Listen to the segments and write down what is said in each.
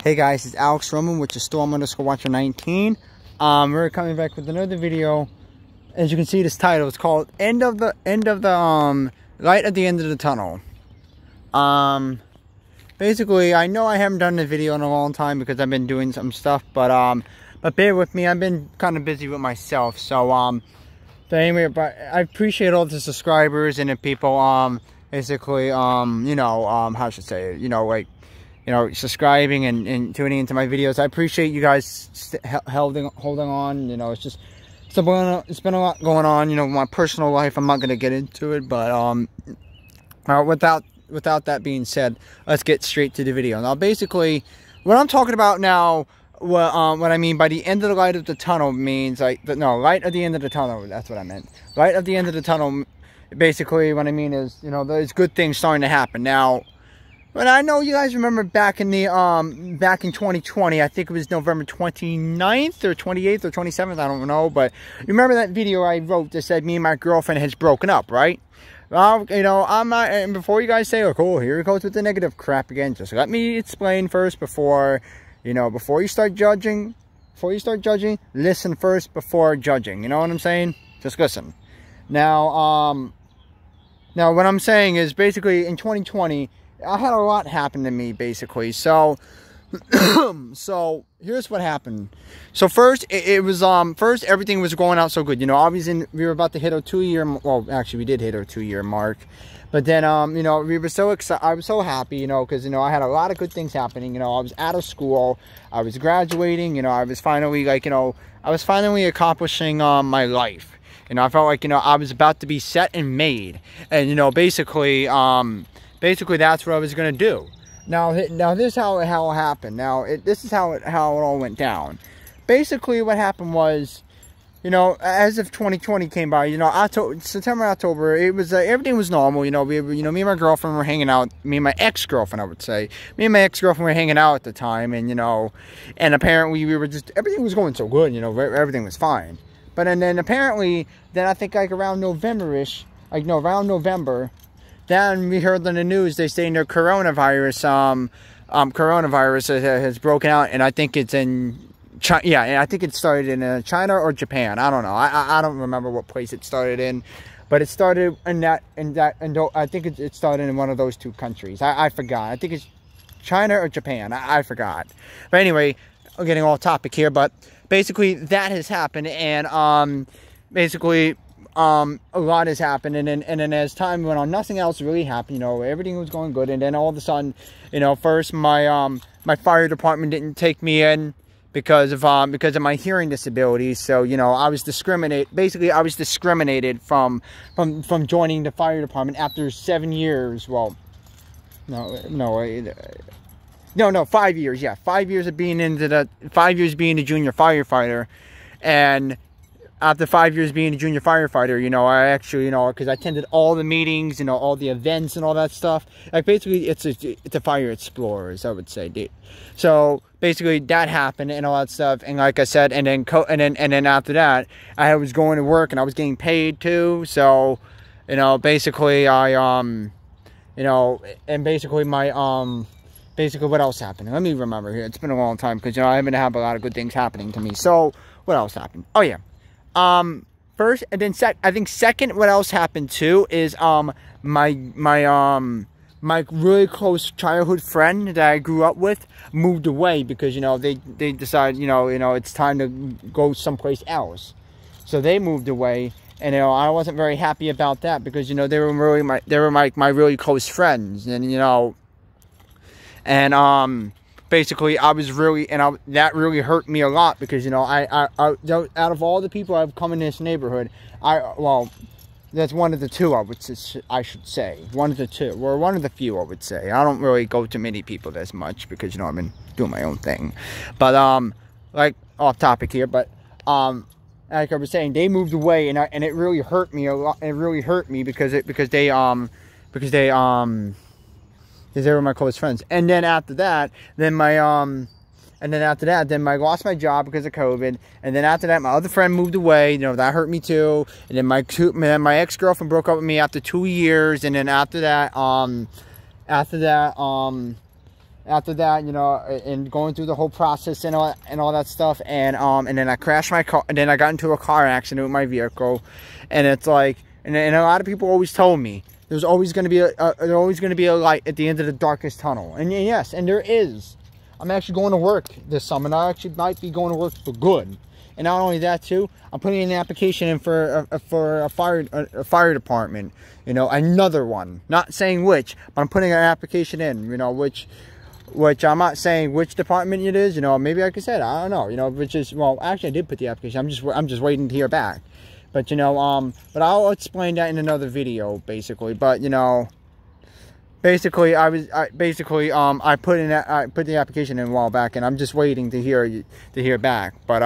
Hey guys, it's Alex Roman with the Storm_Watcher19. We're coming back with another video. As you can see, this title is called Light at the End of the Tunnel. Basically, I know I haven't done a video in a long time because I've been doing some stuff, but bear with me. I've been kind of busy with myself. So anyway, but I appreciate all the subscribers and the people basically how should I say it, subscribing and tuning into my videos. I appreciate you guys holding on. It's been a lot going on, my personal life. I'm not going to get into it, but without that being said, let's get straight to the video. Now, basically, what I'm talking about now, what I mean by the end of the light of the tunnel means light at the end of the tunnel. That's what I meant. Light at the end of the tunnel. Basically, what I mean is, there's good things starting to happen now. But I know you guys remember back in 2020, I think it was November 29th or 28th or 27th, I don't know, but you remember that video I wrote that said me and my girlfriend has broken up, right? Well, I'm not, and before you guys say, oh, cool, here he goes with the negative crap again, just let me explain first before you start judging, listen first before judging, you know what I'm saying? Just listen. Now what I'm saying is basically in 2020, I had a lot happen to me, basically. So, so here's what happened. So first, first everything was going out so good. Obviously we were about to hit our 2-year. Well, actually, we did hit our 2-year mark. But then, we were so excited. I was so happy, because I had a lot of good things happening. I was out of school. I was graduating. I was finally accomplishing my life. I felt like I was about to be set and made. And basically that's what I was going to do. Now this is how it happened. This is how it all went down. Basically, what happened was, as of 2020 came by, September, October, it was everything was normal. Me and my girlfriend were hanging out. Me and my ex-girlfriend, I would say. Me and my ex-girlfriend were hanging out at the time, and and apparently we were everything was going so good. Everything was fine. But then apparently, I think around November-ish, around November. Then we heard on the news they say the coronavirus has broken out, and I think it's in China. Yeah, I think it started in China or Japan. I don't know. I don't remember what place it started in, but it started in I think it started in one of those two countries. I forgot. I think it's China or Japan. I forgot. But anyway, I'm getting off topic here. But basically, that has happened, and basically. A lot has happened, and then as time went on, nothing else really happened. Everything was going good, and then all of a sudden, first my my fire department didn't take me in because of my hearing disability. So I was discriminated. Basically, I was discriminated from joining the fire department after 7 years. Well, no, 5 years. Yeah, 5 years of being being a junior firefighter, and after 5 years being a junior firefighter, I actually, because I attended all the meetings, all the events and all that stuff. Like, basically, it's a fire explorers, I would say, dude. So, basically, that happened and all that stuff. And like I said, and then after that, I was going to work and I was getting paid too. So, basically, and basically my, basically, what else happened? Let me remember here. It's been a long time because, I haven't had a lot of good things happening to me. So, what else happened? Oh, yeah. First, and then I think second, what else happened too is, my really close childhood friend that I grew up with moved away because, they decided, it's time to go someplace else. So they moved away, and, I wasn't very happy about that because, they were my really close friends, and, basically, I was really, that really hurt me a lot because, I out of all the people I've come in this neighborhood, that's one of the two, I should say. One of the two, or one of the few, I would say. I don't really go to many people as much because, I've been doing my own thing. But, like, off topic here, but, like I was saying, they moved away, and it really hurt me a lot. It really hurt me because they were my close friends. And then after that, then I lost my job because of COVID. And then after that, my other friend moved away. That hurt me too. And then my ex-girlfriend broke up with me after 2 years. And then after that, after that, you know, and going through the whole process and all that stuff, and then I crashed my car, and then I got into a car accident with my vehicle, and it's like, and a lot of people always told me there's always going to be a light at the end of the darkest tunnel, and yes, and there is. I'm actually going to work this summer, and I actually might be going to work for good. And not only that too, I'm putting in an application in for a fire department. You know, another one. Not saying which, but I'm putting an application in. You know, which I'm not saying which department it is. You know, maybe like I said, I don't know. You know, which is, well, actually I did put the application. I'm just waiting to hear back. But you know, but I'll explain that in another video, basically. But you know, basically I put the application in a while back, and I'm just waiting to hear back. But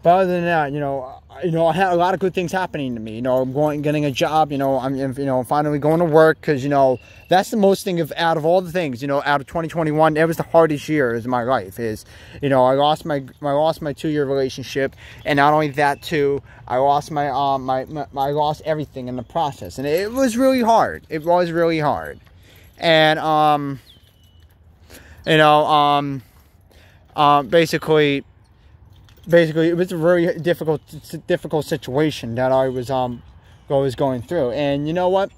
other than that, you know, I had a lot of good things happening to me. You know, I'm getting a job. You know, I'm finally going to work, because you know that's the most thing out of all the things. You know, out of 2021, it was the hardest year of my life. Is, you know, I lost my 2-year relationship, and not only that too, I lost I lost everything in the process, and it was really hard. It was really hard, and you know, basically it was a very difficult situation that I was going through. And you know what,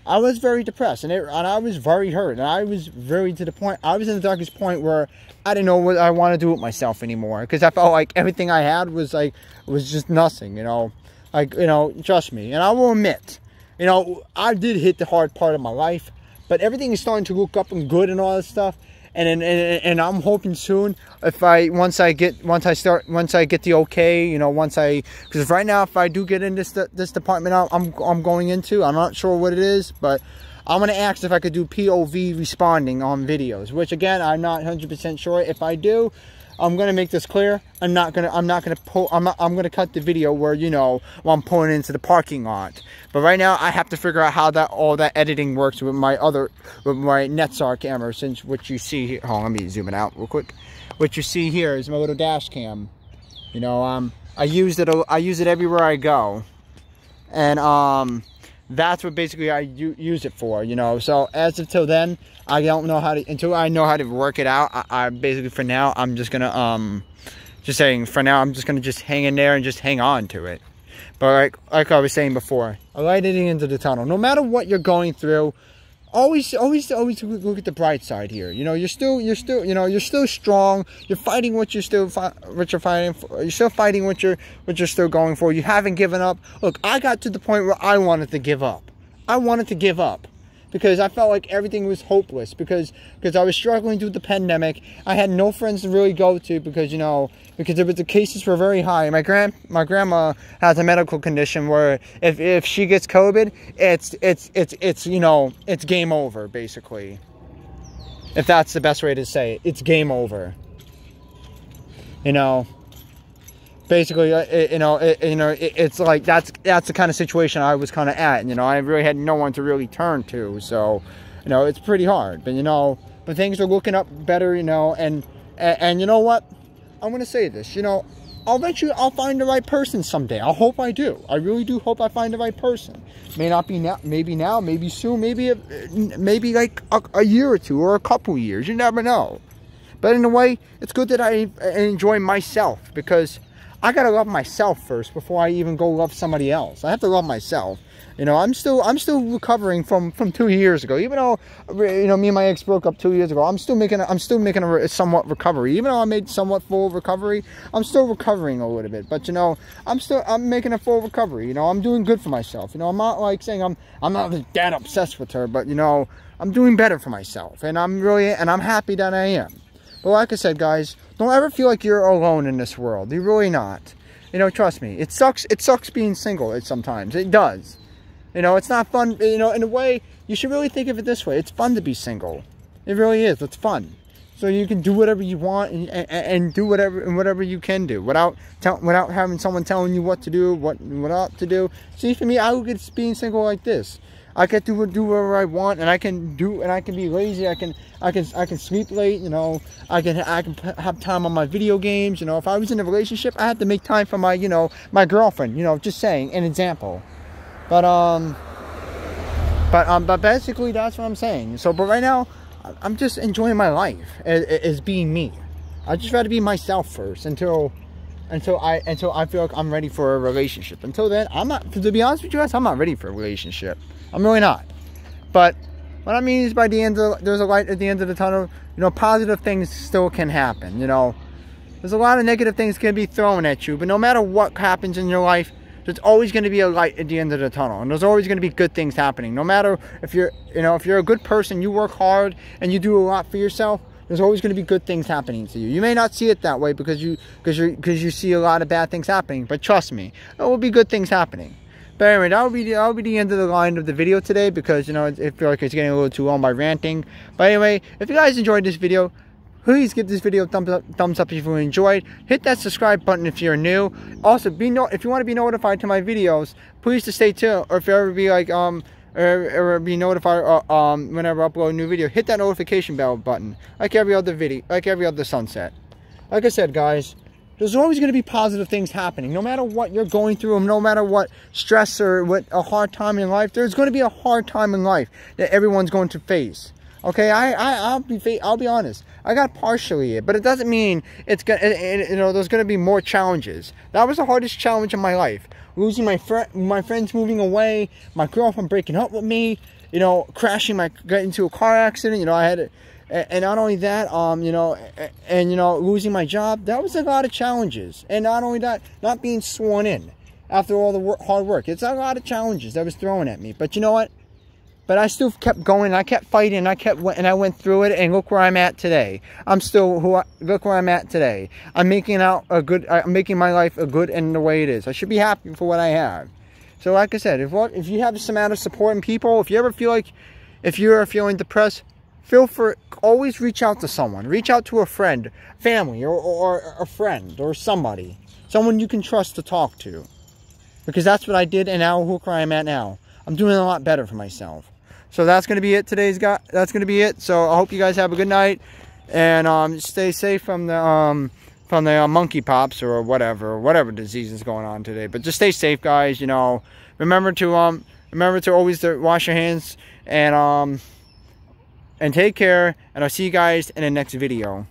I was very depressed, and I was very hurt, and I was very to the point. I was in the darkest point where I didn't know what I want to do with myself anymore, because I felt like everything I had was just nothing. You know, like, you know, trust me, and I will admit, you know, I did hit the hard part of my life, but everything is starting to look up and good and all that stuff. And I'm hoping soon, once I get the okay, you know, because right now, if I do get in this department I'm going into, I'm not sure what it is, but I'm gonna ask if I could do POV responding on videos, which again, I'm not 100% sure. If I do, I'm gonna make this clear. I'm gonna cut the video where, you know, while I'm pulling into the parking lot. But right now, I have to figure out how all that editing works with my NetSAR camera. Since what you see here, hold on, let me zoom it out real quick. What you see here is my little dash cam. You know, I use it everywhere I go, and that's what basically I use it for. You know, so as of till then, I don't know until I know how to work it out. I basically, for now, I'm just gonna for now, I'm just gonna hang in there and just hang on to it. But like I was saying before, a light at the end of the tunnel. No matter what you're going through, always look at the bright side here. You know, you're still strong. You're fighting what you're fighting for. You're still fighting what you're still going for. You haven't given up. Look, I got to the point where I wanted to give up. I wanted to give up, because I felt like everything was hopeless, because I was struggling through the pandemic. I had no friends to really go to, because, you know, because the cases were very high. My grandma has a medical condition where if she gets COVID, it's you know, it's game over, basically. If that's the best way to say it, it's game over. You know, basically, it's like that's the kind of situation I was kind of at. You know, I really had no one to really turn to, so, you know, it's pretty hard. But, you know, but things are looking up better, you know, and you know what? I'm gonna say this, you know, I'll find the right person someday. I hope I do. I really do hope I find the right person. May not be now, maybe soon, maybe like a year or two, or a couple years. You never know. But in a way, it's good that I enjoy myself, because I gotta love myself first before I even go love somebody else. I have to love myself. You know, I'm still recovering from 2 years ago. Even though, you know, me and my ex broke up 2 years ago, I'm still making a somewhat recovery. Even though I made somewhat full recovery, I'm still recovering a little bit. But, you know, I'm making a full recovery. You know, I'm doing good for myself. You know, I'm not like saying I'm not that obsessed with her, but, you know, I'm doing better for myself, and I'm happy that I am. But like I said, guys, don't ever feel like you're alone in this world. You're really not. You know, trust me. It sucks being single sometimes. It does. You know, it's not fun. You know, in a way, you should really think of it this way. It's fun to be single. It really is. It's fun. So you can do whatever you want and do whatever you can do without having someone telling you what to do, what not to do. See, for me, I look at being single like this. I get to do whatever I want, and I can be lazy. I can sleep late. You know, I can have time on my video games. You know, if I was in a relationship, I had to make time for my my girlfriend. You know, just saying an example. But basically that's what I'm saying. So, but right now, I'm just enjoying my life as being me. I just rather be myself first until I feel like I'm ready for a relationship. Until then, I'm not, to be honest with you guys, I'm not ready for a relationship. I'm really not. But what I mean is, by the end of, there's a light at the end of the tunnel. You know, positive things still can happen. You know, there's a lot of negative things can be thrown at you, but no matter what happens in your life, there's always going to be a light at the end of the tunnel, and there's always going to be good things happening. No matter if you're, you know, if you're a good person, you work hard and you do a lot for yourself, there's always going to be good things happening to you. You may not see it that way because you see a lot of bad things happening, but trust me, there will be good things happening. But anyway, that'll be the end of the line of the video today, because, you know, I feel like it's getting a little too long by ranting. But anyway, if you guys enjoyed this video, please give this video a thumbs up if you enjoyed. Hit that subscribe button if you're new. Also, if you want to be notified to my videos, please just stay tuned. Or if you ever be like or be notified whenever I upload a new video, hit that notification bell button, like every other video, like every other sunset. Like I said, guys, there's always going to be positive things happening. No matter what you're going through, no matter what stress or what a hard time in life, there's going to be a hard time in life that everyone's going to face. Okay, I'll be honest. I got partially it, but it doesn't mean it's gonna. You know, there's gonna be more challenges. That was the hardest challenge in my life. Losing my friends moving away, my girlfriend breaking up with me. You know, getting into a car accident. You know, I had. And not only that, you know, losing my job, that was a lot of challenges. And not only that, not being sworn in after all the hard work. It's a lot of challenges that was thrown at me. But you know what? But I still kept going. I kept fighting. I went through it. And look where I'm at today. Look where I'm at today. I'm making my life a good and the way it is. I should be happy for what I have. So like I said, if you have some amount of support in people, if you ever feel like, if you're feeling depressed, always reach out to someone. Reach out to a friend, family, or a friend, or somebody. Someone you can trust to talk to. Because that's what I did, and now look where I'm at now. I'm doing a lot better for myself. So that's going to be it today's guy. That's going to be it. So I hope you guys have a good night. And stay safe from the monkeypox or whatever disease is going on today. But just stay safe, guys. You know, remember to always wash your hands, and take care, and I'll see you guys in the next video.